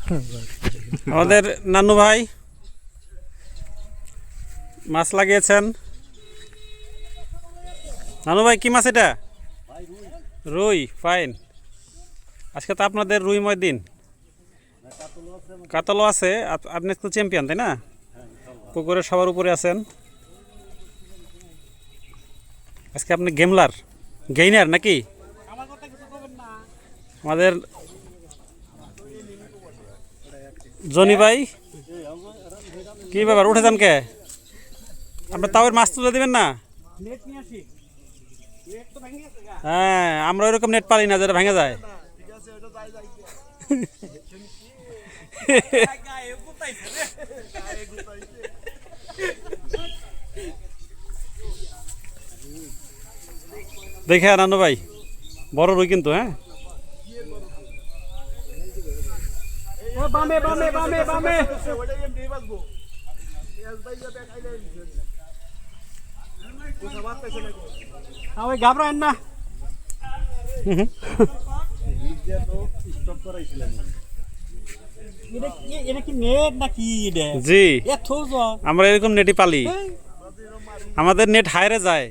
আমাদের নানু ভাই মাছ লাগিয়েছেন। নানু ভাই কি মাছ এটা? রুই। ফাইন। আজকে তো আপনাদের রুইময় দিন। কাতলও আছে। আপনি তো চ্যাম্পিয়ন, তাই না? পুকুরে সবার উপরে আছেন আজকে। আপনি গেইনার নাকি? আমাদের জনি ভাই কি ব্যাপার, উঠে যান কে? আপনার তাও মাছ তুলে দিবেন না? হ্যাঁ, আমরা ওইরকম নেট পারি না যেটা ভেঙে যায়। দেখে নানু ভাই, বড় রুই কিন্তু। হ্যাঁ, ঘাবড়ায় না। জি, আমরা এরকম নেটই পালি। আমাদের নেট হায়রে যায়।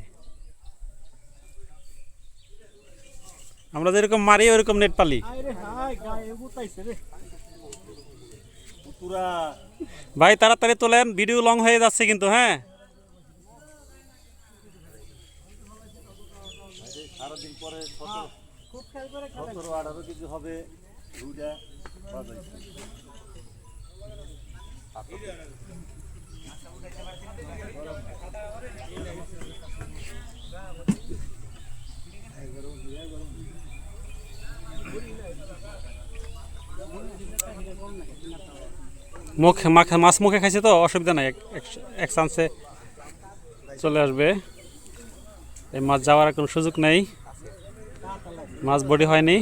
আমরা যেরকম মারি ওরকম নেট পালি। ভাই তাড়াতাড়ি তোলেন, ভিডিও লং হয়ে যাচ্ছে কিন্তু। হ্যাঁ, সারাদিন পরে 17-18 কেজি হবে রুইটা। মাছ মুখে খাইছে তো অসুবিধা নাই, এক চান্সে চলে আসবে। এই মাছ যাওয়ার কোনো সুযোগ নেই, মাছ বডি হয়নি।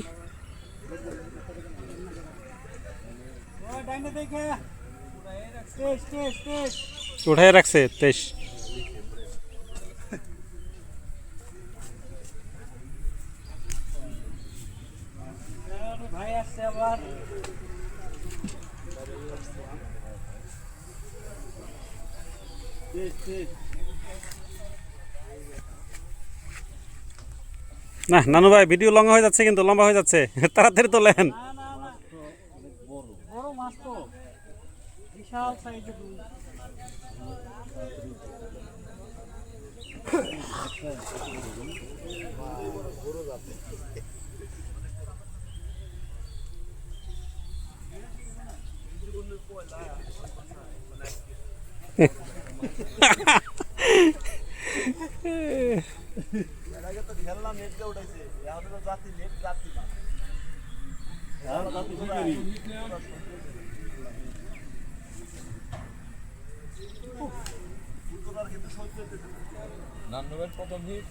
উঠাই রাখছে 23। ভাই আসছে আবার। না নানু ভাই, ভিডিও লম্বা হয়ে যাচ্ছে কিন্তু, লম্বা হয়ে যাচ্ছে। তাড়াতাড়ি তোলেন। বড় মাছ তো, বিশাল সাইজের। নান্নবের প্রথম হিট।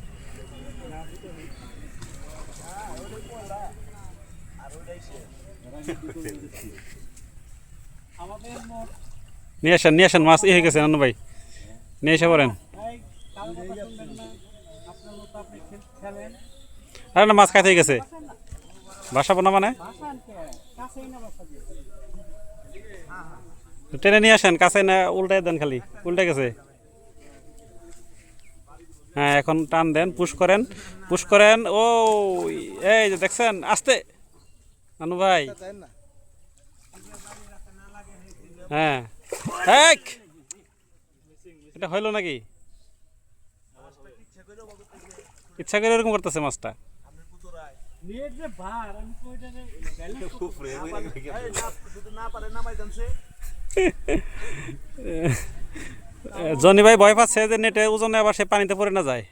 নিয়ে আসেন মাছ হয়ে গেছে নানু ভাই, নিয়ে এসে পড়েন। আরে না, মাছ খাইতে হয়ে গেছে। বাসাবো না মানে? টেনে নিয়ে আসেন, কাছে না উল্টাই দেন, খালি উল্টে গেছে। হ্যাঁ, এখন টান দেন, পুশ করেন। ও এই যে দেখছেন, আস্তে নানু ভাই। হ্যাঁ, এটা হইল নাকি? ইচ্ছা করে এরকম করতেছে মাছটা। জনি ভাই ভয় পাচ্ছে যে নেটের ওজনে আবার সে পানিতে পড়ে না যায়,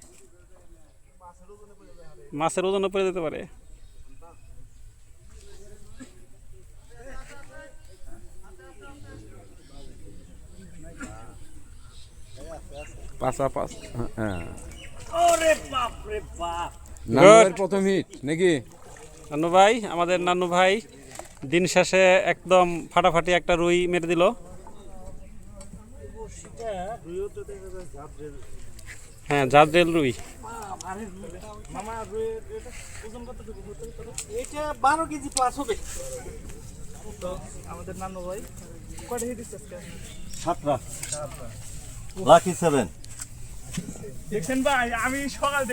মাছের ওজনে পড়ে যেতে পারে। প্রথম হিট নাকি নানু ভাই, আমাদের নানু ভাই দিন শেষে একদম ফাটাফাটি একটা রুই মেরে দিল। হ্যাঁ, জাদরেল রুই। এটা 12 কেজি প্লাস হবে। তো আমাদের নানু ভাই কয়টা হিট দিচ্ছে আজকে? 7টা লাকি 7 দেখছেন ভাই, আমি সকাল থেকে